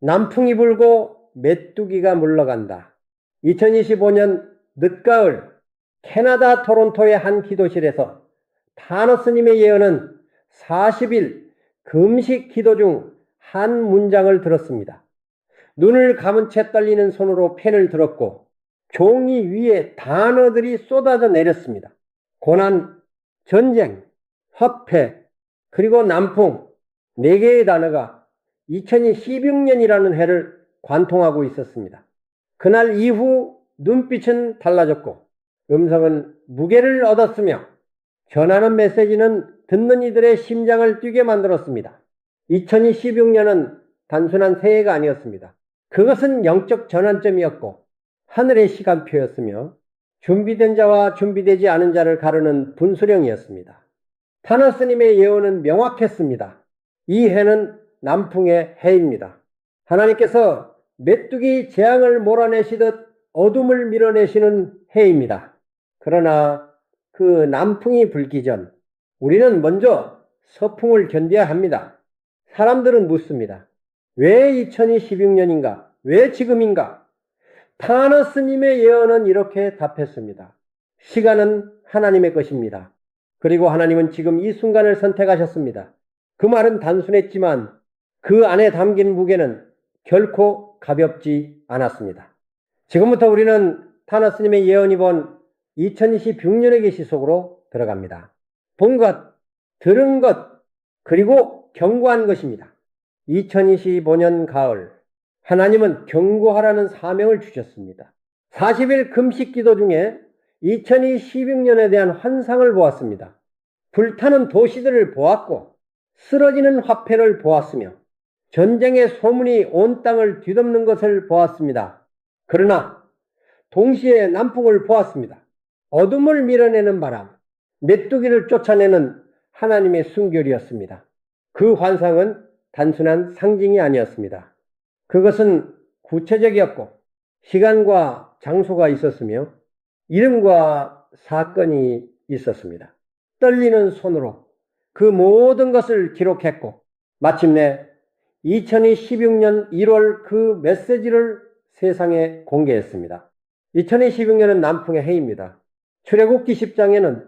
남풍이 불고 메뚜기가 물러간다. 2025년 늦가을 캐나다 토론토의 한 기도실에서 타너 스님의 예언은 40일 금식 기도 중 한 문장을 들었습니다. 눈을 감은 채 떨리는 손으로 펜을 들었고 종이 위에 단어들이 쏟아져 내렸습니다. 고난, 전쟁, 화폐, 그리고 남풍, 네 개의 단어가 2016년이라는 해를 관통하고 있었습니다. 그날 이후 눈빛은 달라졌고 음성은 무게를 얻었으며 전하는 메시지는 듣는 이들의 심장을 뛰게 만들었습니다. 2016년은 단순한 새해가 아니었습니다. 그것은 영적 전환점이었고 하늘의 시간표였으며 준비된 자와 준비되지 않은 자를 가르는 분수령이었습니다. 타너 스님의 예언은 명확했습니다. 이 해는 남풍의 해입니다. 하나님께서 메뚜기 재앙을 몰아내시듯 어둠을 밀어내시는 해입니다. 그러나 그 남풍이 불기 전 우리는 먼저 서풍을 견뎌야 합니다. 사람들은 묻습니다. 왜 2016년인가? 왜 지금인가? 타너 스님의 예언은 이렇게 답했습니다. 시간은 하나님의 것입니다. 그리고 하나님은 지금 이 순간을 선택하셨습니다. 그 말은 단순했지만 그 안에 담긴 무게는 결코 가볍지 않았습니다. 지금부터 우리는 타너 스님의 예언이 본 2026년의 계시 속으로 들어갑니다. 본 것, 들은 것, 그리고 경고한 것입니다. 2025년 가을 하나님은 경고하라는 사명을 주셨습니다. 40일 금식 기도 중에 2026년에 대한 환상을 보았습니다. 불타는 도시들을 보았고 쓰러지는 화폐를 보았으며 전쟁의 소문이 온 땅을 뒤덮는 것을 보았습니다. 그러나 동시에 남풍을 보았습니다. 어둠을 밀어내는 바람, 메뚜기를 쫓아내는 하나님의 순결이었습니다. 그 환상은 단순한 상징이 아니었습니다. 그것은 구체적이었고 시간과 장소가 있었으며 이름과 사건이 있었습니다. 떨리는 손으로 그 모든 것을 기록했고 마침내 2016년 1월 그 메시지를 세상에 공개했습니다. 2016년은 남풍의 해입니다. 출애굽기 10장에는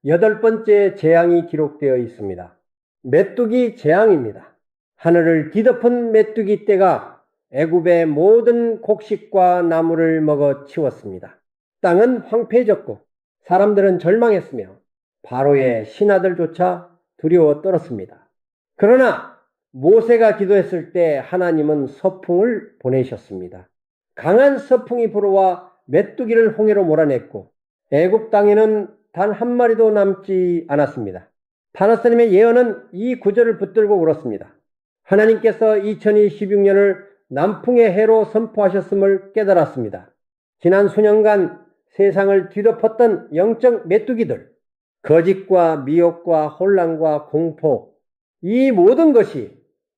8번째 재앙이 기록되어 있습니다. 메뚜기 재앙입니다. 하늘을 뒤덮은 메뚜기 떼가 애굽의 모든 곡식과 나무를 먹어 치웠습니다. 땅은 황폐해졌고 사람들은 절망했으며 바로의 신하들조차 두려워 떨었습니다. 그러나 모세가 기도했을 때 하나님은 서풍을 보내셨습니다. 강한 서풍이 불어와 메뚜기를 홍해로 몰아냈고 애굽 땅에는 단 한 마리도 남지 않았습니다. 타너 스님의 예언은 이 구절을 붙들고 울었습니다. 하나님께서 2026년을 남풍의 해로 선포하셨음을 깨달았습니다. 지난 수년간 세상을 뒤덮었던 영적 메뚜기들, 거짓과 미혹과 혼란과 공포, 이 모든 것이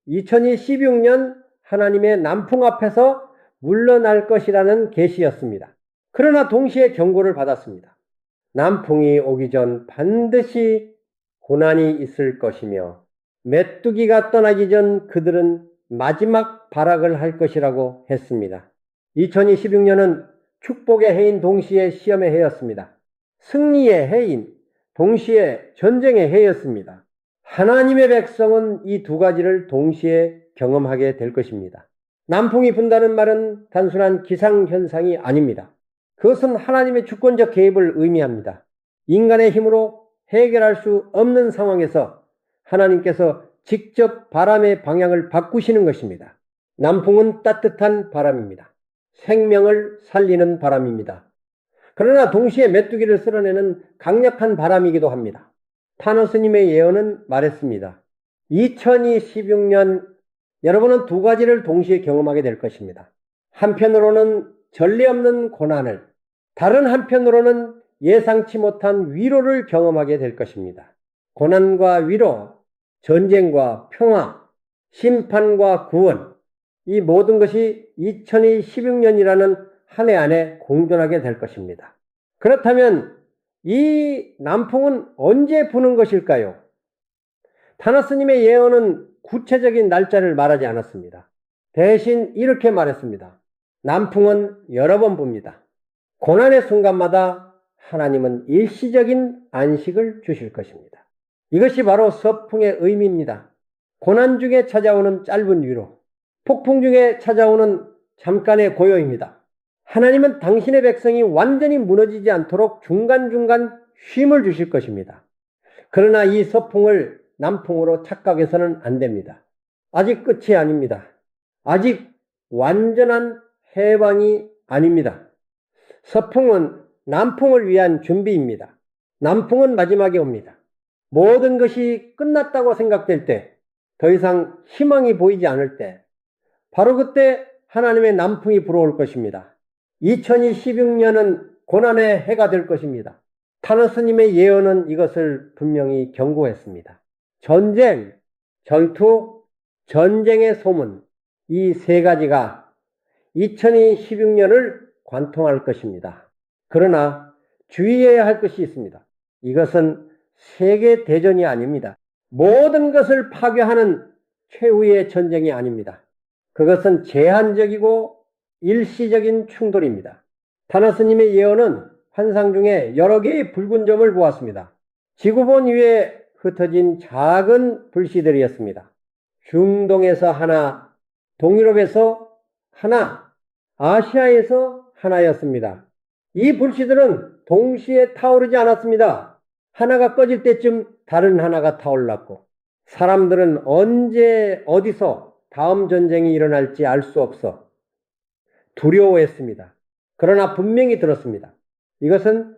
2016년 하나님의 남풍 앞에서 물러날 것이라는 계시였습니다. 그러나 동시에 경고를 받았습니다. 남풍이 오기 전 반드시 고난이 있을 것이며 메뚜기가 떠나기 전 그들은 마지막 발악을 할 것이라고 했습니다. 2026년은 축복의 해인 동시에 시험의 해였습니다. 승리의 해인 동시에 전쟁의 해였습니다. 하나님의 백성은 이 두 가지를 동시에 경험하게 될 것입니다. 남풍이 분다는 말은 단순한 기상현상이 아닙니다. 그것은 하나님의 주권적 개입을 의미합니다. 인간의 힘으로 해결할 수 없는 상황에서 하나님께서 직접 바람의 방향을 바꾸시는 것입니다. 남풍은 따뜻한 바람입니다. 생명을 살리는 바람입니다. 그러나 동시에 메뚜기를 쓸어내는 강력한 바람이기도 합니다. 타너 스님의 예언은 말했습니다. 2016년 여러분은 두 가지를 동시에 경험하게 될 것입니다. 한편으로는 전례 없는 고난을, 다른 한편으로는 예상치 못한 위로를 경험하게 될 것입니다. 고난과 위로, 전쟁과 평화, 심판과 구원, 이 모든 것이 2016년이라는 한 해 안에 공존하게 될 것입니다. 그렇다면 이 남풍은 언제 부는 것일까요? 타너 스님의 예언은 구체적인 날짜를 말하지 않았습니다. 대신 이렇게 말했습니다. 남풍은 여러 번 붑니다. 고난의 순간마다 하나님은 일시적인 안식을 주실 것입니다. 이것이 바로 서풍의 의미입니다. 고난 중에 찾아오는 짧은 위로, 폭풍 중에 찾아오는 잠깐의 고요입니다. 하나님은 당신의 백성이 완전히 무너지지 않도록 중간중간 쉼을 주실 것입니다. 그러나 이 서풍을 남풍으로 착각해서는 안 됩니다. 아직 끝이 아닙니다. 아직 완전한 해방이 아닙니다. 서풍은 남풍을 위한 준비입니다. 남풍은 마지막에 옵니다. 모든 것이 끝났다고 생각될 때, 더 이상 희망이 보이지 않을 때, 바로 그때 하나님의 남풍이 불어올 것입니다. 2016년은 고난의 해가 될 것입니다. 타너스님의 예언은 이것을 분명히 경고했습니다. 전쟁, 전투, 전쟁의 소문, 이 세 가지가 2016년을 관통할 것입니다. 그러나 주의해야 할 것이 있습니다. 이것은 세계 대전이 아닙니다. 모든 것을 파괴하는 최후의 전쟁이 아닙니다. 그것은 제한적이고 일시적인 충돌입니다. 타너스님의 예언은 환상 중에 여러 개의 붉은 점을 보았습니다. 지구본 위에 흩어진 작은 불씨들이었습니다. 중동에서 하나, 동유럽에서 하나, 아시아에서 하나였습니다. 이 불씨들은 동시에 타오르지 않았습니다. 하나가 꺼질 때쯤 다른 하나가 타올랐고, 사람들은 언제 어디서 다음 전쟁이 일어날지 알 수 없어 두려워했습니다. 그러나 분명히 들었습니다. 이것은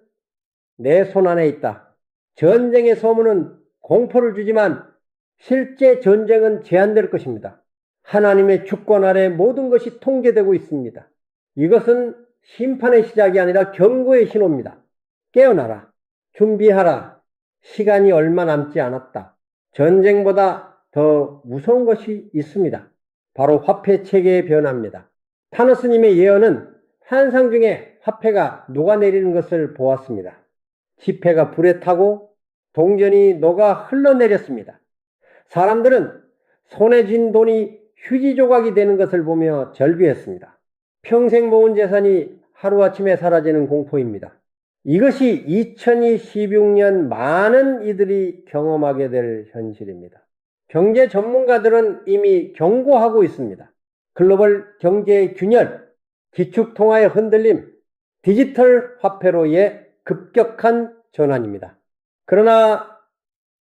내 손 안에 있다. 전쟁의 소문은 공포를 주지만 실제 전쟁은 제한될 것입니다. 하나님의 주권 아래 모든 것이 통제되고 있습니다. 이것은 심판의 시작이 아니라 경고의 신호입니다. 깨어나라. 준비하라. 시간이 얼마 남지 않았다. 전쟁보다 더 무서운 것이 있습니다. 바로 화폐 체계의 변화입니다. 타너스님의 예언은 환상 중에 화폐가 녹아내리는 것을 보았습니다. 지폐가 불에 타고 동전이 녹아 흘러내렸습니다. 사람들은 손에 쥔 돈이 휴지 조각이 되는 것을 보며 절규했습니다. 평생 모은 재산이 하루아침에 사라지는 공포입니다. 이것이 2016년 많은 이들이 경험하게 될 현실입니다. 경제 전문가들은 이미 경고하고 있습니다. 글로벌 경제의 균열, 기축통화의 흔들림, 디지털 화폐로의 급격한 전환입니다. 그러나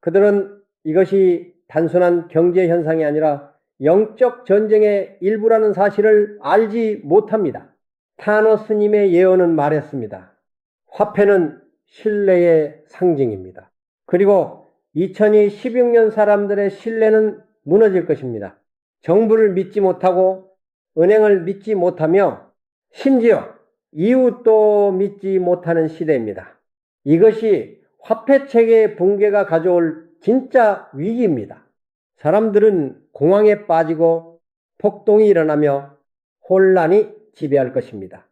그들은 이것이 단순한 경제 현상이 아니라 영적 전쟁의 일부라는 사실을 알지 못합니다. 타너스님의 예언은 말했습니다. 화폐는 신뢰의 상징입니다. 그리고 2016년 사람들의 신뢰는 무너질 것입니다. 정부를 믿지 못하고 은행을 믿지 못하며 심지어 이웃도 믿지 못하는 시대입니다. 이것이 화폐 체계의 붕괴가 가져올 진짜 위기입니다. 사람들은 공황에 빠지고 폭동이 일어나며 혼란이 지배할 것입니다.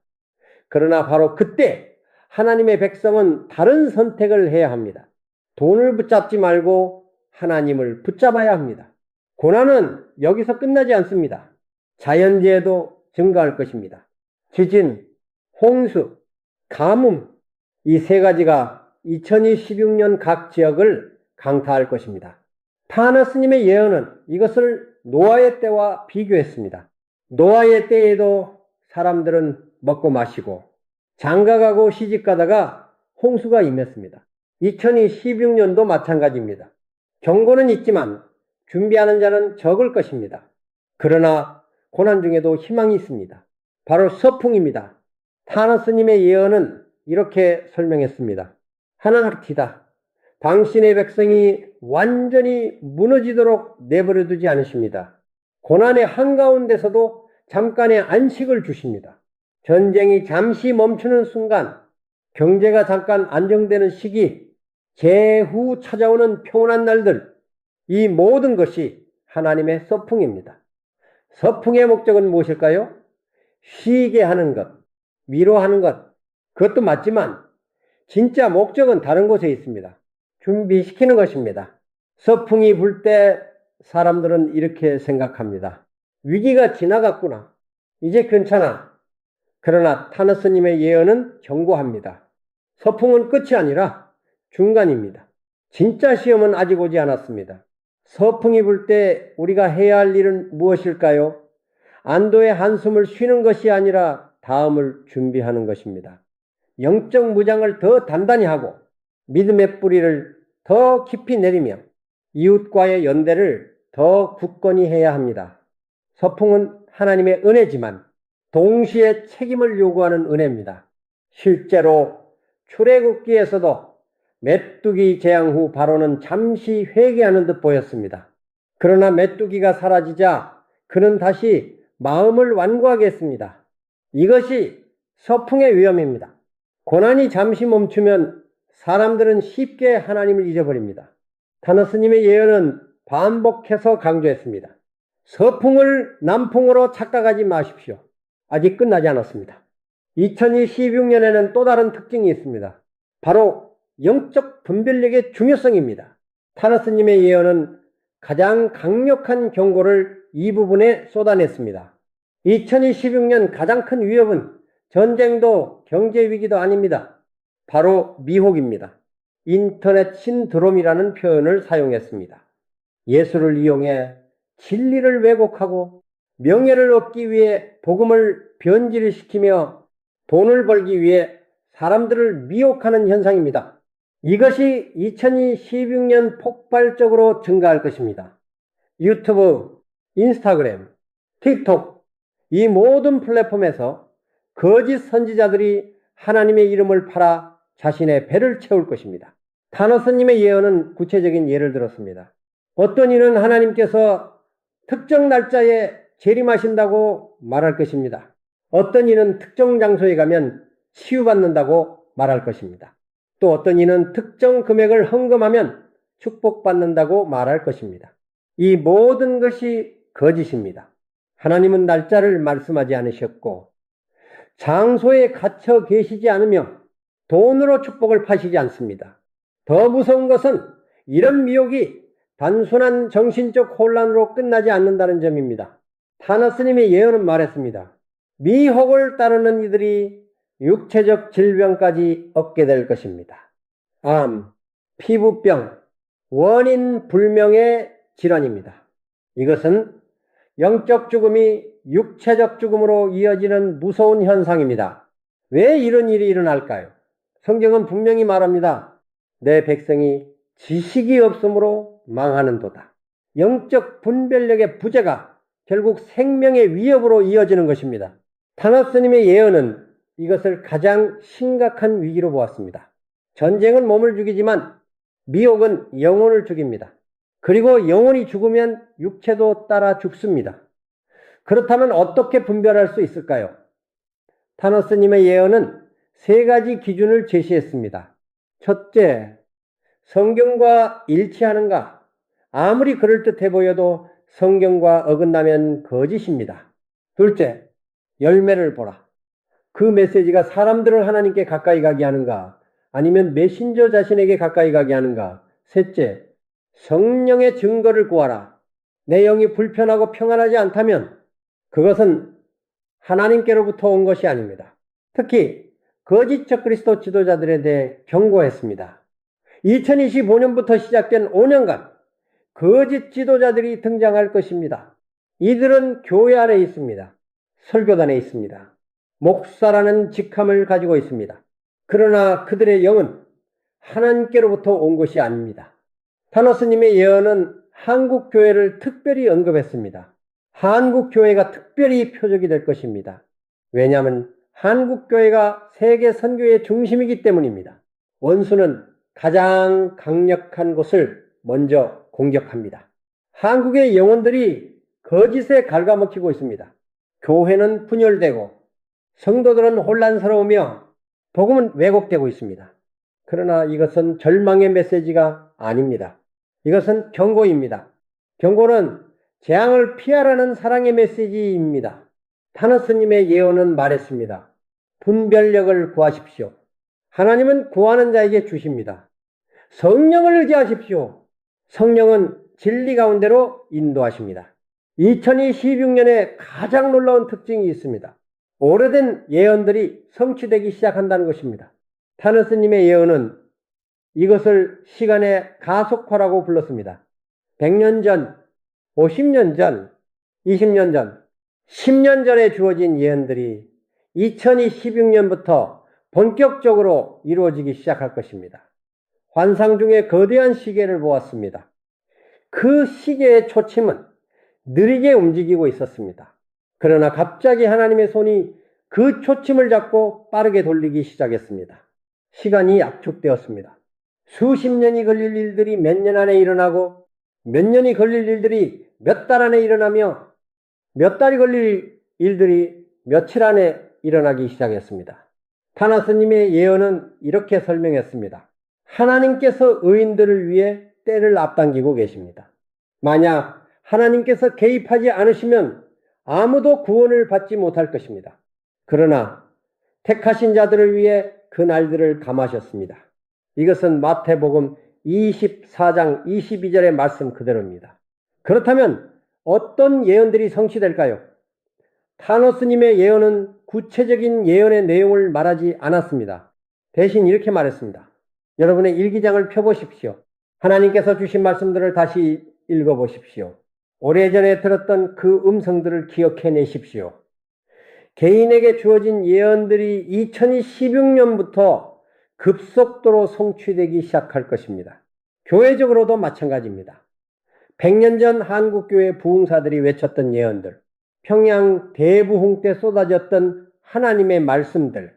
그러나 바로 그때 하나님의 백성은 다른 선택을 해야 합니다. 돈을 붙잡지 말고 하나님을 붙잡아야 합니다. 고난은 여기서 끝나지 않습니다. 자연재해도 증가할 것입니다. 지진, 홍수, 가뭄, 이 세 가지가 2016년 각 지역을 강타할 것입니다. 타너스님의 예언은 이것을 노아의 때와 비교했습니다. 노아의 때에도 사람들은 먹고 마시고 장가가고 시집가다가 홍수가 임했습니다. 2016년도 마찬가지입니다. 경고는 있지만 준비하는 자는 적을 것입니다. 그러나 고난 중에도 희망이 있습니다. 바로 서풍입니다. 타너스님의 예언은 이렇게 설명했습니다. 하나님이다. 당신의 백성이 완전히 무너지도록 내버려 두지 않으십니다. 고난의 한가운데서도 잠깐의 안식을 주십니다. 전쟁이 잠시 멈추는 순간, 경제가 잠깐 안정되는 시기, 재후 찾아오는 평온한 날들, 이 모든 것이 하나님의 서풍입니다. 서풍의 목적은 무엇일까요? 쉬게 하는 것, 위로하는 것, 그것도 맞지만 진짜 목적은 다른 곳에 있습니다. 준비시키는 것입니다. 서풍이 불 때 사람들은 이렇게 생각합니다. 위기가 지나갔구나. 이제 괜찮아. 그러나 타너스님의 예언은 경고합니다. 서풍은 끝이 아니라 중간입니다. 진짜 시험은 아직 오지 않았습니다. 서풍이 불 때 우리가 해야 할 일은 무엇일까요? 안도의 한숨을 쉬는 것이 아니라 다음을 준비하는 것입니다. 영적 무장을 더 단단히 하고 믿음의 뿌리를 더 깊이 내리며 이웃과의 연대를 더 굳건히 해야 합니다. 서풍은 하나님의 은혜지만 동시에 책임을 요구하는 은혜입니다. 실제로 출애굽기에서도 메뚜기 재앙 후 바로는 잠시 회개하는 듯 보였습니다. 그러나 메뚜기가 사라지자 그는 다시 마음을 완고하게 했습니다. 이것이 서풍의 위험입니다. 고난이 잠시 멈추면 사람들은 쉽게 하나님을 잊어버립니다. 타너스님의 예언은 반복해서 강조했습니다. 서풍을 남풍으로 착각하지 마십시오. 아직 끝나지 않았습니다. 2026년에는 또 다른 특징이 있습니다. 바로 영적 분별력의 중요성입니다. 타너스님의 예언은 가장 강력한 경고를 이 부분에 쏟아냈습니다. 2026년 가장 큰 위협은 전쟁도 경제 위기도 아닙니다. 바로 미혹입니다. 인터넷 신드롬이라는 표현을 사용했습니다. 예수를 이용해 진리를 왜곡하고 명예를 얻기 위해 복음을 변질시키며 돈을 벌기 위해 사람들을 미혹하는 현상입니다. 이것이 2026년 폭발적으로 증가할 것입니다. 유튜브, 인스타그램, 틱톡, 이 모든 플랫폼에서 거짓 선지자들이 하나님의 이름을 팔아 자신의 배를 채울 것입니다. 타너스님의 예언은 구체적인 예를 들었습니다. 어떤 이는 하나님께서 특정 날짜에 재림하신다고 말할 것입니다. 어떤 이는 특정 장소에 가면 치유받는다고 말할 것입니다. 또 어떤 이는 특정 금액을 헌금하면 축복받는다고 말할 것입니다. 이 모든 것이 거짓입니다. 하나님은 날짜를 말씀하지 않으셨고 장소에 갇혀 계시지 않으며 돈으로 축복을 파시지 않습니다. 더 무서운 것은 이런 미혹이 단순한 정신적 혼란으로 끝나지 않는다는 점입니다. 타너스님의 예언은 말했습니다. 미혹을 따르는 이들이 육체적 질병까지 얻게 될 것입니다. 암, 피부병, 원인 불명의 질환입니다. 이것은 영적 죽음이 육체적 죽음으로 이어지는 무서운 현상입니다. 왜 이런 일이 일어날까요? 성경은 분명히 말합니다. 내 백성이 지식이 없으므로 망하는도다. 영적 분별력의 부재가 결국 생명의 위협으로 이어지는 것입니다. 타너스님의 예언은 이것을 가장 심각한 위기로 보았습니다. 전쟁은 몸을 죽이지만 미혹은 영혼을 죽입니다. 그리고 영혼이 죽으면 육체도 따라 죽습니다. 그렇다면 어떻게 분별할 수 있을까요? 타너스님의 예언은 세 가지 기준을 제시했습니다. 첫째, 성경과 일치하는가? 아무리 그럴듯해 보여도 성경과 어긋나면 거짓입니다. 둘째, 열매를 보라. 그 메시지가 사람들을 하나님께 가까이 가게 하는가? 아니면 메신저 자신에게 가까이 가게 하는가? 셋째, 성령의 증거를 구하라. 내 영이 불편하고 평안하지 않다면 그것은 하나님께로부터 온 것이 아닙니다. 특히 거짓적 그리스도 지도자들에 대해 경고했습니다. 2025년부터 시작된 5년간 거짓 지도자들이 등장할 것입니다. 이들은 교회 안에 있습니다. 설교단에 있습니다. 목사라는 직함을 가지고 있습니다. 그러나 그들의 영은 하나님께로부터 온 것이 아닙니다. 타너스님의 예언은 한국 교회를 특별히 언급했습니다. 한국 교회가 특별히 표적이 될 것입니다. 왜냐하면 한국 교회가 세계 선교의 중심이기 때문입니다. 원수는 가장 강력한 곳을 먼저 공격합니다. 한국의 영혼들이 거짓에 갉아먹히고 있습니다. 교회는 분열되고 성도들은 혼란스러우며 복음은 왜곡되고 있습니다. 그러나 이것은 절망의 메시지가 아닙니다. 이것은 경고입니다. 경고는 재앙을 피하라는 사랑의 메시지입니다. 타너스님의 예언은 말했습니다. 분별력을 구하십시오. 하나님은 구하는 자에게 주십니다. 성령을 의지하십시오. 성령은 진리 가운데로 인도하십니다. 2026년에 가장 놀라운 특징이 있습니다. 오래된 예언들이 성취되기 시작한다는 것입니다. 타너스님의 예언은 이것을 시간의 가속화라고 불렀습니다. 100년 전, 50년 전, 20년 전, 10년 전에 주어진 예언들이 2026년부터 본격적으로 이루어지기 시작할 것입니다. 환상 중에 거대한 시계를 보았습니다. 그 시계의 초침은 느리게 움직이고 있었습니다. 그러나 갑자기 하나님의 손이 그 초침을 잡고 빠르게 돌리기 시작했습니다. 시간이 압축되었습니다. 수십 년이 걸릴 일들이 몇 년 안에 일어나고 몇 년이 걸릴 일들이 몇 달 안에 일어나며 몇 달이 걸릴 일들이 며칠 안에 일어나기 시작했습니다. 타나스님의 예언은 이렇게 설명했습니다. 하나님께서 의인들을 위해 때를 앞당기고 계십니다. 만약 하나님께서 개입하지 않으시면 아무도 구원을 받지 못할 것입니다. 그러나 택하신 자들을 위해 그 날들을 감하셨습니다. 이것은 마태복음 24장 22절의 말씀 그대로입니다. 그렇다면 어떤 예언들이 성취될까요? 타노스님의 예언은 구체적인 예언의 내용을 말하지 않았습니다. 대신 이렇게 말했습니다. 여러분의 일기장을 펴보십시오. 하나님께서 주신 말씀들을 다시 읽어보십시오. 오래전에 들었던 그 음성들을 기억해내십시오. 개인에게 주어진 예언들이 2016년부터 급속도로 성취되기 시작할 것입니다. 교회적으로도 마찬가지입니다. 100년 전 한국교회 부흥사들이 외쳤던 예언들, 평양 대부흥 때 쏟아졌던 하나님의 말씀들,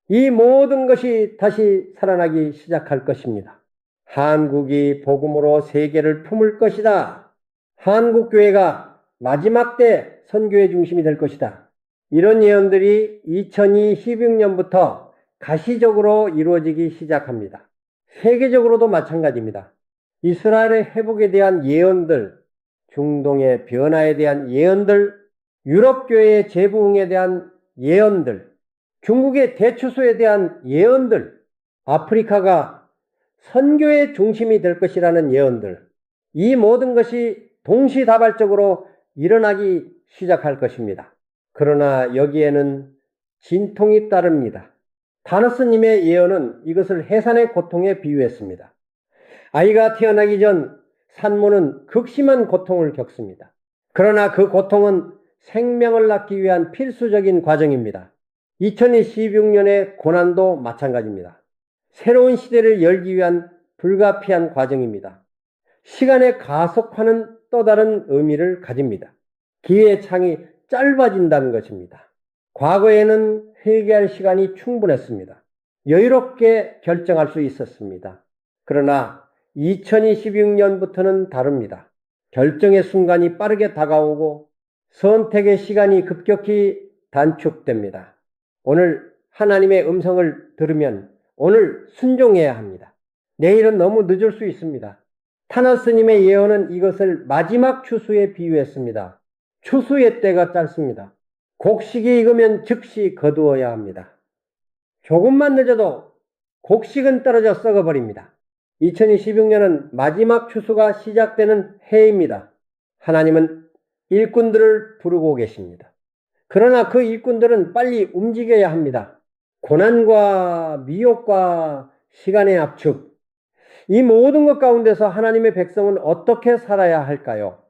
이 모든 것이 다시 살아나기 시작할 것입니다. 한국이 복음으로 세계를 품을 것이다. 한국교회가 마지막 때 선교의 중심이 될 것이다. 이런 예언들이 2026년부터 가시적으로 이루어지기 시작합니다. 세계적으로도 마찬가지입니다. 이스라엘의 회복에 대한 예언들, 중동의 변화에 대한 예언들, 유럽교회의 재부흥에 대한 예언들, 중국의 대추수에 대한 예언들, 아프리카가 선교의 중심이 될 것이라는 예언들, 이 모든 것이 동시다발적으로 일어나기 시작할 것입니다. 그러나 여기에는 진통이 따릅니다. 다너스님의 예언은 이것을 해산의 고통에 비유했습니다. 아이가 태어나기 전 산모는 극심한 고통을 겪습니다. 그러나 그 고통은 생명을 낳기 위한 필수적인 과정입니다. 2016년의 고난도 마찬가지입니다. 새로운 시대를 열기 위한 불가피한 과정입니다. 시간의 가속화는 또 다른 의미를 가집니다. 기회의 창이 짧아진다는 것입니다. 과거에는 회개할 시간이 충분했습니다. 여유롭게 결정할 수 있었습니다. 그러나 2026년부터는 다릅니다. 결정의 순간이 빠르게 다가오고 선택의 시간이 급격히 단축됩니다. 오늘 하나님의 음성을 들으면 오늘 순종해야 합니다. 내일은 너무 늦을 수 있습니다. 타너스님의 예언은 이것을 마지막 추수에 비유했습니다. 추수의 때가 짧습니다. 곡식이 익으면 즉시 거두어야 합니다. 조금만 늦어도 곡식은 떨어져 썩어버립니다. 2026년은 마지막 추수가 시작되는 해입니다. 하나님은 일꾼들을 부르고 계십니다. 그러나 그 일꾼들은 빨리 움직여야 합니다. 고난과 미혹과 시간의 압축, 이 모든 것 가운데서 하나님의 백성은 어떻게 살아야 할까요?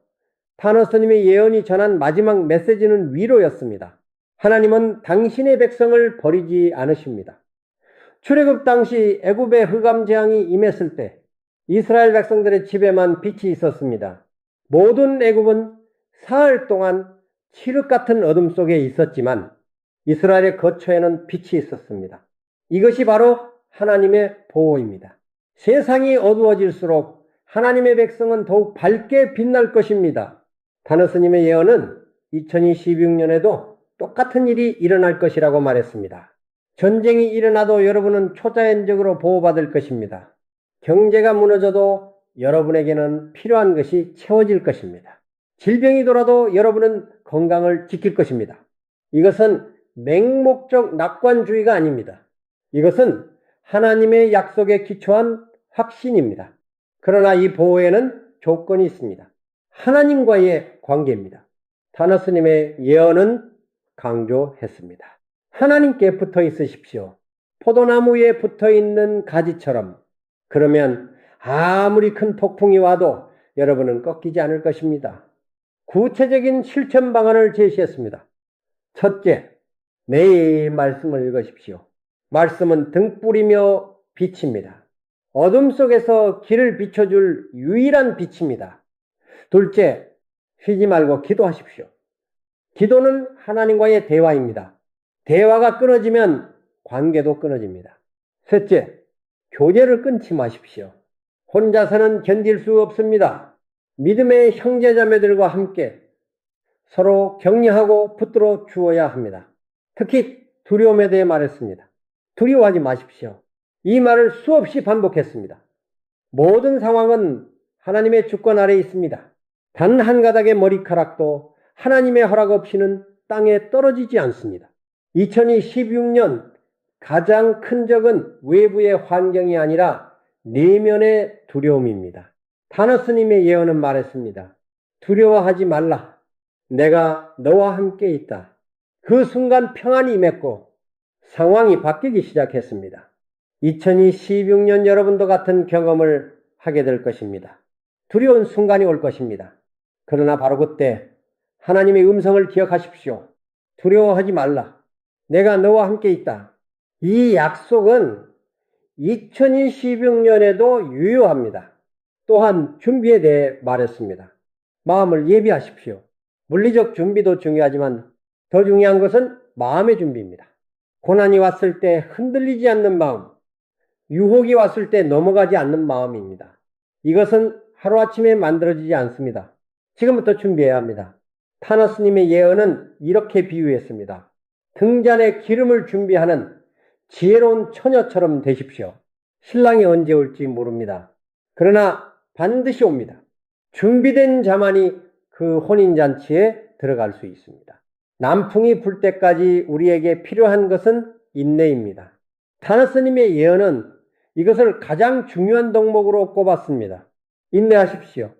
타너스님의 예언이 전한 마지막 메시지는 위로였습니다. 하나님은 당신의 백성을 버리지 않으십니다. 출애굽 당시 애굽의 흑암 재앙이 임했을 때 이스라엘 백성들의 집에만 빛이 있었습니다. 모든 애굽은 사흘 동안 칠흑 같은 어둠 속에 있었지만 이스라엘의 거처에는 빛이 있었습니다. 이것이 바로 하나님의 보호입니다. 세상이 어두워질수록 하나님의 백성은 더욱 밝게 빛날 것입니다. 다너스님의 예언은 2026년에도 똑같은 일이 일어날 것이라고 말했습니다. 전쟁이 일어나도 여러분은 초자연적으로 보호받을 것입니다. 경제가 무너져도 여러분에게는 필요한 것이 채워질 것입니다. 질병이 돌아도 여러분은 건강을 지킬 것입니다. 이것은 맹목적 낙관주의가 아닙니다. 이것은 하나님의 약속에 기초한 확신입니다. 그러나 이 보호에는 조건이 있습니다. 하나님과의 관계입니다. 타너스님의 예언은 강조했습니다. 하나님께 붙어 있으십시오. 포도나무 위에 붙어 있는 가지처럼. 그러면 아무리 큰 폭풍이 와도 여러분은 꺾이지 않을 것입니다. 구체적인 실천 방안을 제시했습니다. 첫째, 매일 말씀을 읽으십시오. 말씀은 등불이며 빛입니다. 어둠 속에서 길을 비춰줄 유일한 빛입니다. 둘째, 쉬지 말고 기도하십시오. 기도는 하나님과의 대화입니다. 대화가 끊어지면 관계도 끊어집니다. 셋째, 교제를 끊지 마십시오. 혼자서는 견딜 수 없습니다. 믿음의 형제자매들과 함께 서로 격려하고 붙들어 주어야 합니다. 특히 두려움에 대해 말했습니다. 두려워하지 마십시오. 이 말을 수없이 반복했습니다. 모든 상황은 하나님의 주권 아래에 있습니다. 단 한 가닥의 머리카락도 하나님의 허락 없이는 땅에 떨어지지 않습니다. 2016년 가장 큰 적은 외부의 환경이 아니라 내면의 두려움입니다. 타너스님의 예언은 말했습니다. 두려워하지 말라. 내가 너와 함께 있다. 그 순간 평안이 임했고 상황이 바뀌기 시작했습니다. 2016년 여러분도 같은 경험을 하게 될 것입니다. 두려운 순간이 올 것입니다. 그러나 바로 그때 하나님의 음성을 기억하십시오. 두려워하지 말라. 내가 너와 함께 있다. 이 약속은 2016년에도 유효합니다. 또한 준비에 대해 말했습니다. 마음을 예비하십시오. 물리적 준비도 중요하지만 더 중요한 것은 마음의 준비입니다. 고난이 왔을 때 흔들리지 않는 마음, 유혹이 왔을 때 넘어가지 않는 마음입니다. 이것은 하루아침에 만들어지지 않습니다. 지금부터 준비해야 합니다. 타너스님의 예언은 이렇게 비유했습니다. 등잔에 기름을 준비하는 지혜로운 처녀처럼 되십시오. 신랑이 언제 올지 모릅니다. 그러나 반드시 옵니다. 준비된 자만이 그 혼인잔치에 들어갈 수 있습니다. 남풍이 불 때까지 우리에게 필요한 것은 인내입니다. 타너스님의 예언은 이것을 가장 중요한 덕목으로 꼽았습니다. 인내하십시오.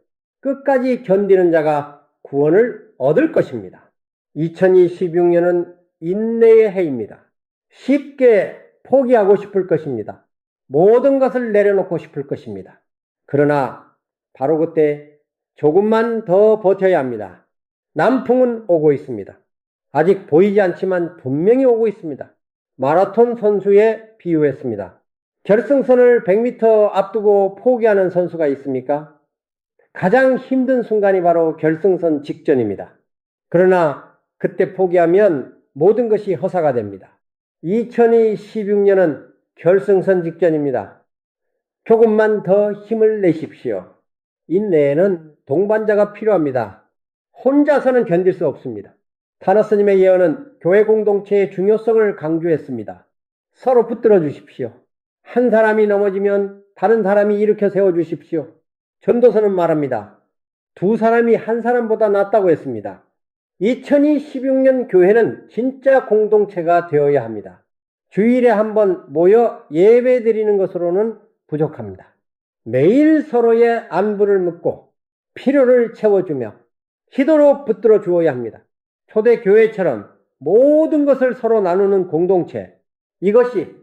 끝까지 견디는 자가 구원을 얻을 것입니다. 2026년은 인내의 해입니다. 쉽게 포기하고 싶을 것입니다. 모든 것을 내려놓고 싶을 것입니다. 그러나 바로 그때 조금만 더 버텨야 합니다. 남풍은 오고 있습니다. 아직 보이지 않지만 분명히 오고 있습니다. 마라톤 선수에 비유했습니다. 결승선을 100m 앞두고 포기하는 선수가 있습니까? 가장 힘든 순간이 바로 결승선 직전입니다. 그러나 그때 포기하면 모든 것이 허사가 됩니다. 2016년은 결승선 직전입니다. 조금만 더 힘을 내십시오. 인내에는 동반자가 필요합니다. 혼자서는 견딜 수 없습니다. 타너스님의 예언은 교회 공동체의 중요성을 강조했습니다. 서로 붙들어 주십시오. 한 사람이 넘어지면 다른 사람이 일으켜 세워 주십시오. 전도서는 말합니다. 두 사람이 한 사람보다 낫다고 했습니다. 2016년 교회는 진짜 공동체가 되어야 합니다. 주일에 한번 모여 예배 드리는 것으로는 부족합니다. 매일 서로의 안부를 묻고 필요를 채워주며 기도로 붙들어 주어야 합니다. 초대교회처럼 모든 것을 서로 나누는 공동체, 이것이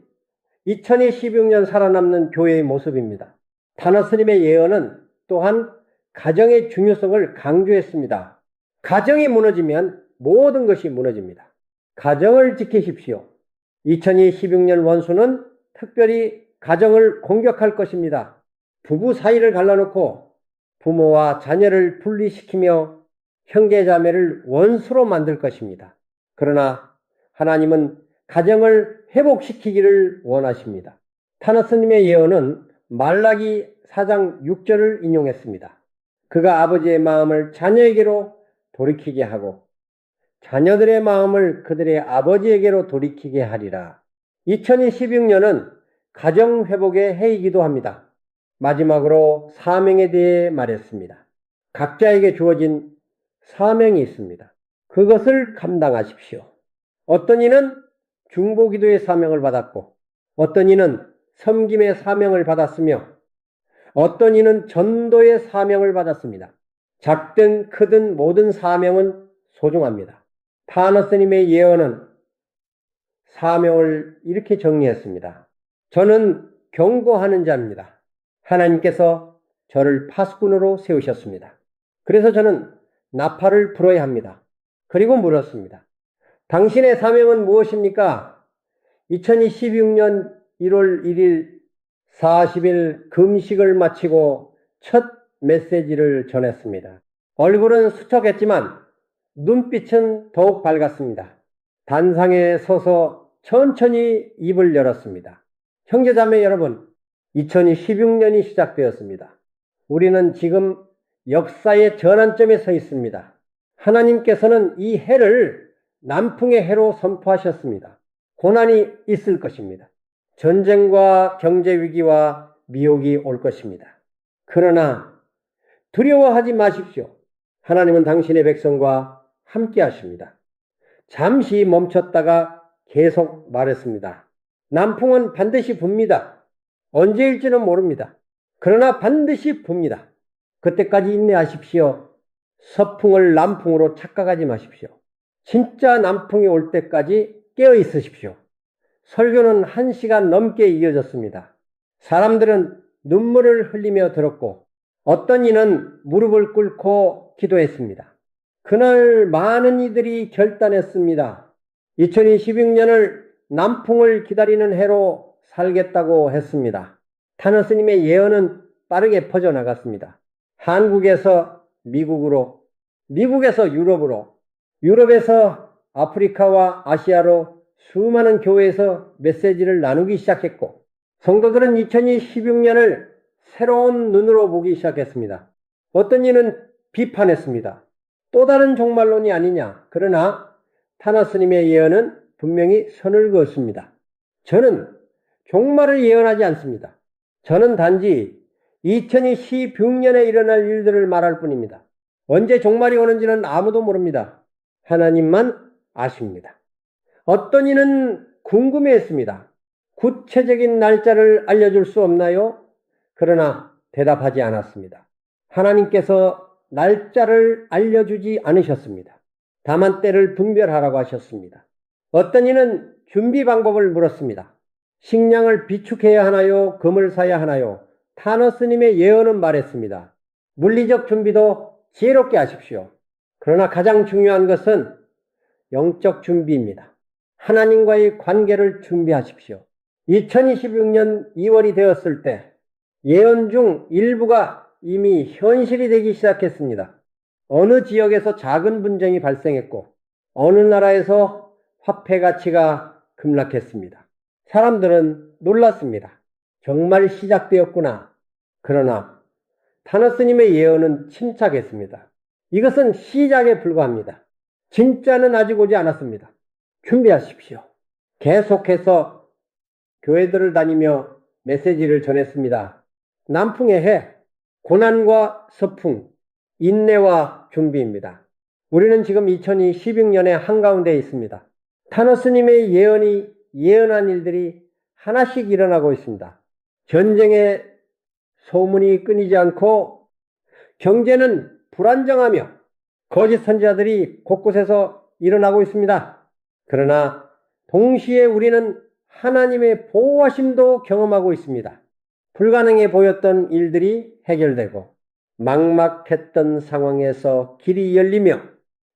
2016년 살아남는 교회의 모습입니다. 타너스님의 예언은 또한 가정의 중요성을 강조했습니다. 가정이 무너지면 모든 것이 무너집니다. 가정을 지키십시오. 2016년 원수는 특별히 가정을 공격할 것입니다. 부부 사이를 갈라놓고 부모와 자녀를 분리시키며 형제자매를 원수로 만들 것입니다. 그러나 하나님은 가정을 회복시키기를 원하십니다. 타너스님의 예언은 말라기 4장 6절을 인용했습니다. 그가 아버지의 마음을 자녀에게로 돌이키게 하고 자녀들의 마음을 그들의 아버지에게로 돌이키게 하리라. 2016년은 가정회복의 해이기도 합니다. 마지막으로 사명에 대해 말했습니다. 각자에게 주어진 사명이 있습니다. 그것을 감당하십시오. 어떤 이는 중보기도의 사명을 받았고 어떤 이는 섬김의 사명을 받았으며 어떤 이는 전도의 사명을 받았습니다. 작든 크든 모든 사명은 소중합니다. 타너스님의 예언은 사명을 이렇게 정리했습니다. 저는 경고하는 자입니다. 하나님께서 저를 파수꾼으로 세우셨습니다. 그래서 저는 나팔을 불어야 합니다. 그리고 물었습니다. 당신의 사명은 무엇입니까? 2016년 1월 1일 40일 금식을 마치고 첫 메시지를 전했습니다. 얼굴은 수척했지만 눈빛은 더욱 밝았습니다. 단상에 서서 천천히 입을 열었습니다. 형제자매 여러분, 2016년이 시작되었습니다. 우리는 지금 역사의 전환점에 서 있습니다. 하나님께서는 이 해를 남풍의 해로 선포하셨습니다. 고난이 있을 것입니다. 전쟁과 경제위기와 미혹이 올 것입니다. 그러나 두려워하지 마십시오. 하나님은 당신의 백성과 함께 하십니다. 잠시 멈췄다가 계속 말했습니다. 남풍은 반드시 붑니다. 언제일지는 모릅니다. 그러나 반드시 붑니다. 그때까지 인내하십시오. 서풍을 남풍으로 착각하지 마십시오. 진짜 남풍이 올 때까지 깨어 있으십시오. 설교는 1시간 넘게 이어졌습니다. 사람들은 눈물을 흘리며 들었고 어떤 이는 무릎을 꿇고 기도했습니다. 그날 많은 이들이 결단했습니다. 2026년을 남풍을 기다리는 해로 살겠다고 했습니다. 타너스님의 예언은 빠르게 퍼져나갔습니다. 한국에서 미국으로, 미국에서 유럽으로, 유럽에서 아프리카와 아시아로 수많은 교회에서 메시지를 나누기 시작했고 성도들은 2016년을 새로운 눈으로 보기 시작했습니다. 어떤 이는 비판했습니다. 또 다른 종말론이 아니냐. 그러나 타너스님의 예언은 분명히 선을 그었습니다. 저는 종말을 예언하지 않습니다. 저는 단지 2016년에 일어날 일들을 말할 뿐입니다. 언제 종말이 오는지는 아무도 모릅니다. 하나님만 아십니다. 어떤 이는 궁금해했습니다. 구체적인 날짜를 알려줄 수 없나요? 그러나 대답하지 않았습니다. 하나님께서 날짜를 알려주지 않으셨습니다. 다만 때를 분별하라고 하셨습니다. 어떤 이는 준비 방법을 물었습니다. 식량을 비축해야 하나요? 금을 사야 하나요? 타너스님의 예언은 말했습니다. 물리적 준비도 지혜롭게 하십시오. 그러나 가장 중요한 것은 영적 준비입니다. 하나님과의 관계를 준비하십시오. 2026년 2월이 되었을 때 예언 중 일부가 이미 현실이 되기 시작했습니다. 어느 지역에서 작은 분쟁이 발생했고 어느 나라에서 화폐 가치가 급락했습니다. 사람들은 놀랐습니다. 정말 시작되었구나. 그러나 타너스님의 예언은 침착했습니다. 이것은 시작에 불과합니다. 진짜는 아직 오지 않았습니다. 준비하십시오. 계속해서 교회들을 다니며 메시지를 전했습니다. 남풍의 해, 고난과 서풍, 인내와 준비입니다. 우리는 지금 2016년의 한가운데에 있습니다. 타너스님의 예언한 일들이 하나씩 일어나고 있습니다. 전쟁의 소문이 끊이지 않고 경제는 불안정하며 거짓 선지자들이 곳곳에서 일어나고 있습니다. 그러나 동시에 우리는 하나님의 보호하심도 경험하고 있습니다. 불가능해 보였던 일들이 해결되고 막막했던 상황에서 길이 열리며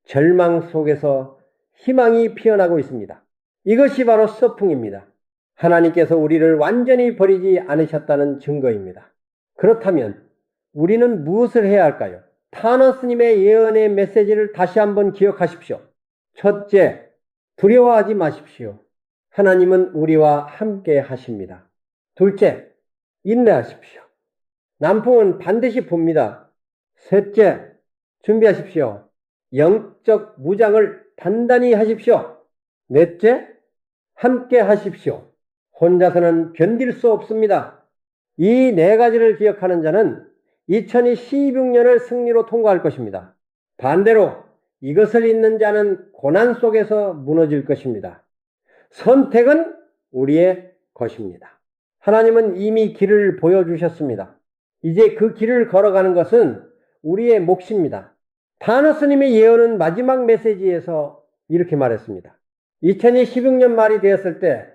절망 속에서 희망이 피어나고 있습니다. 이것이 바로 서풍입니다. 하나님께서 우리를 완전히 버리지 않으셨다는 증거입니다. 그렇다면 우리는 무엇을 해야 할까요? 타너스님의 예언의 메시지를 다시 한번 기억하십시오. 첫째, 두려워하지 마십시오. 하나님은 우리와 함께 하십니다. 둘째, 인내하십시오. 남풍은 반드시 붑니다. 셋째, 준비하십시오. 영적 무장을 단단히 하십시오. 넷째, 함께 하십시오. 혼자서는 견딜 수 없습니다. 이 네 가지를 기억하는 자는 2016년을 승리로 통과할 것입니다. 반대로 이것을 잊는 자는 고난 속에서 무너질 것입니다. 선택은 우리의 것입니다. 하나님은 이미 길을 보여주셨습니다. 이제 그 길을 걸어가는 것은 우리의 몫입니다. 타노스님의 예언은 마지막 메시지에서 이렇게 말했습니다. 2016년 말이 되었을 때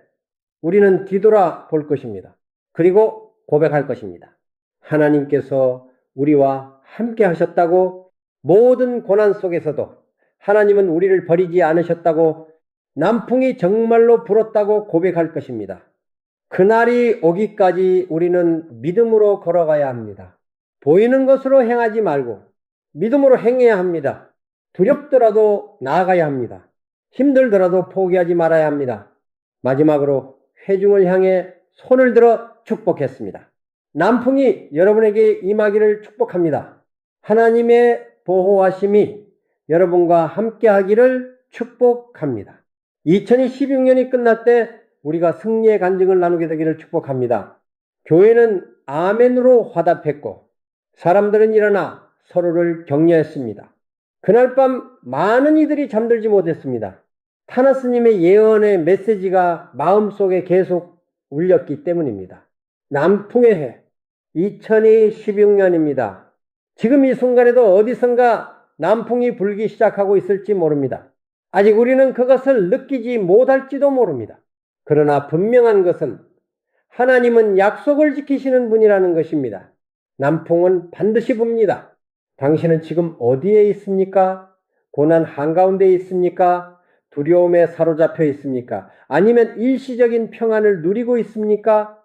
우리는 뒤돌아 볼 것입니다. 그리고 고백할 것입니다. 하나님께서 우리와 함께 하셨다고, 모든 고난 속에서도 하나님은 우리를 버리지 않으셨다고, 남풍이 정말로 불었다고 고백할 것입니다. 그날이 오기까지 우리는 믿음으로 걸어가야 합니다. 보이는 것으로 행하지 말고 믿음으로 행해야 합니다. 두렵더라도 나아가야 합니다. 힘들더라도 포기하지 말아야 합니다. 마지막으로 회중을 향해 손을 들어 축복했습니다. 남풍이 여러분에게 임하기를 축복합니다. 하나님의 보호하심이 여러분과 함께 하기를 축복합니다. 2016년이 끝날 때 우리가 승리의 간증을 나누게 되기를 축복합니다. 교회는 아멘으로 화답했고 사람들은 일어나 서로를 격려했습니다. 그날 밤 많은 이들이 잠들지 못했습니다. 타나스님의 예언의 메시지가 마음속에 계속 울렸기 때문입니다. 남풍의 해 2016년입니다. 지금 이 순간에도 어디선가 남풍이 불기 시작하고 있을지 모릅니다. 아직 우리는 그것을 느끼지 못할지도 모릅니다. 그러나 분명한 것은 하나님은 약속을 지키시는 분이라는 것입니다. 남풍은 반드시 붑니다. 당신은 지금 어디에 있습니까? 고난 한가운데 있습니까? 두려움에 사로잡혀 있습니까? 아니면 일시적인 평안을 누리고 있습니까?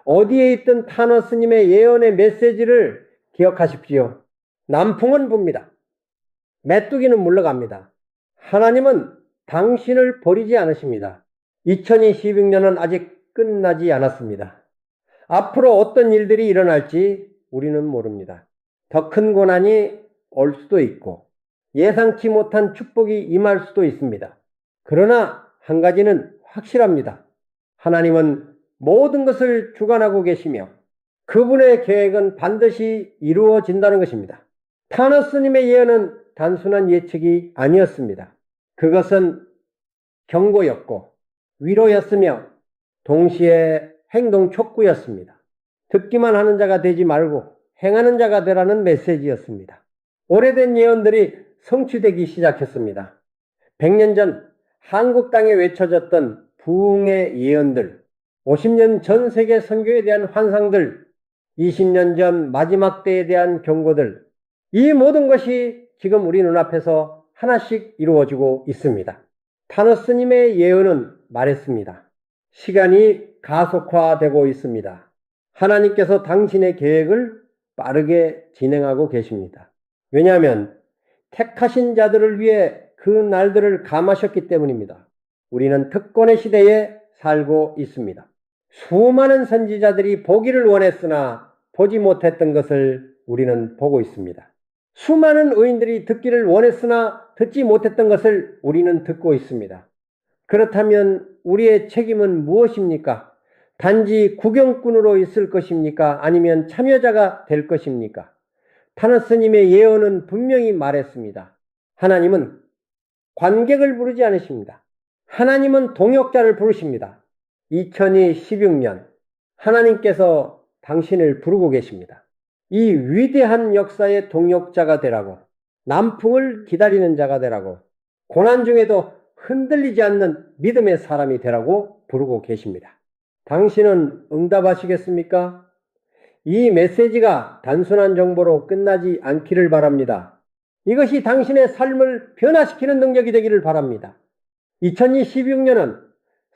어디에 있든 타노스님의 예언의 메시지를 기억하십시오. 남풍은 붑니다. 메뚜기는 물러갑니다. 하나님은 당신을 버리지 않으십니다. 2026년은 아직 끝나지 않았습니다. 앞으로 어떤 일들이 일어날지 우리는 모릅니다. 더 큰 고난이 올 수도 있고 예상치 못한 축복이 임할 수도 있습니다. 그러나 한 가지는 확실합니다. 하나님은 모든 것을 주관하고 계시며 그분의 계획은 반드시 이루어진다는 것입니다. 타노스님의 예언은 단순한 예측이 아니었습니다. 그것은 경고였고 위로였으며 동시에 행동 촉구였습니다. 듣기만 하는 자가 되지 말고 행하는 자가 되라는 메시지였습니다. 오래된 예언들이 성취되기 시작했습니다. 100년 전 한국 땅에 외쳐졌던 부흥의 예언들, 50년 전 세계 선교에 대한 환상들, 20년 전 마지막 때에 대한 경고들, 이 모든 것이 지금 우리 눈앞에서 하나씩 이루어지고 있습니다. 타노스님의 예언은 말했습니다. 시간이 가속화되고 있습니다. 하나님께서 당신의 계획을 빠르게 진행하고 계십니다. 왜냐하면 택하신 자들을 위해 그 날들을 감하셨기 때문입니다. 우리는 특권의 시대에 살고 있습니다. 수많은 선지자들이 보기를 원했으나 보지 못했던 것을 우리는 보고 있습니다. 수많은 의인들이 듣기를 원했으나 듣지 못했던 것을 우리는 듣고 있습니다. 그렇다면 우리의 책임은 무엇입니까? 단지 구경꾼으로 있을 것입니까? 아니면 참여자가 될 것입니까? 타노스님의 예언은 분명히 말했습니다. 하나님은 관객을 부르지 않으십니다. 하나님은 동역자를 부르십니다. 2016년 하나님께서 당신을 부르고 계십니다. 이 위대한 역사의 동역자가 되라고, 남풍을 기다리는 자가 되라고, 고난 중에도 흔들리지 않는 믿음의 사람이 되라고 부르고 계십니다. 당신은 응답하시겠습니까? 이 메시지가 단순한 정보로 끝나지 않기를 바랍니다. 이것이 당신의 삶을 변화시키는 능력이 되기를 바랍니다. 2026년은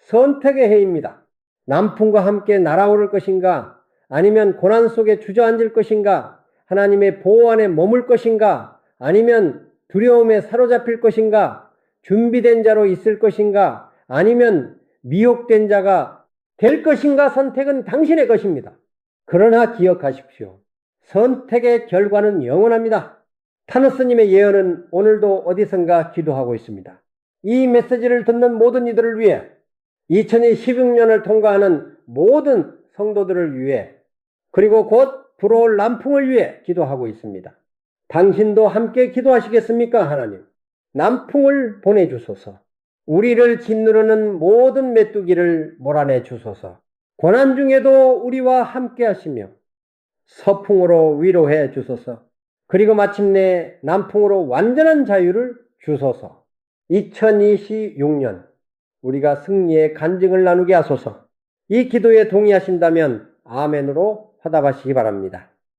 선택의 해입니다. 남풍과 함께 날아오를 것인가? 아니면 고난 속에 주저앉을 것인가? 하나님의 보호 안에 머물 것인가? 아니면 두려움에 사로잡힐 것인가? 준비된 자로 있을 것인가? 아니면 미혹된 자가 될 것인가? 선택은 당신의 것입니다. 그러나 기억하십시오. 선택의 결과는 영원합니다. 타노스님의 예언은 오늘도 어디선가 기도하고 있습니다. 이 메시지를 듣는 모든 이들을 위해, 2016년을 통과하는 모든 성도들을 위해, 그리고 곧 불어올 남풍을 위해 기도하고 있습니다. 당신도 함께 기도하시겠습니까? 하나님, 남풍을 보내주소서. 우리를 짓누르는 모든 메뚜기를 몰아내 주소서. 고난 중에도 우리와 함께 하시며 서풍으로 위로해 주소서. 그리고 마침내 남풍으로 완전한 자유를 주소서. 2026년 우리가 승리의 간증을 나누게 하소서. 이 기도에 동의하신다면 아멘으로 화답하시기 바랍니다.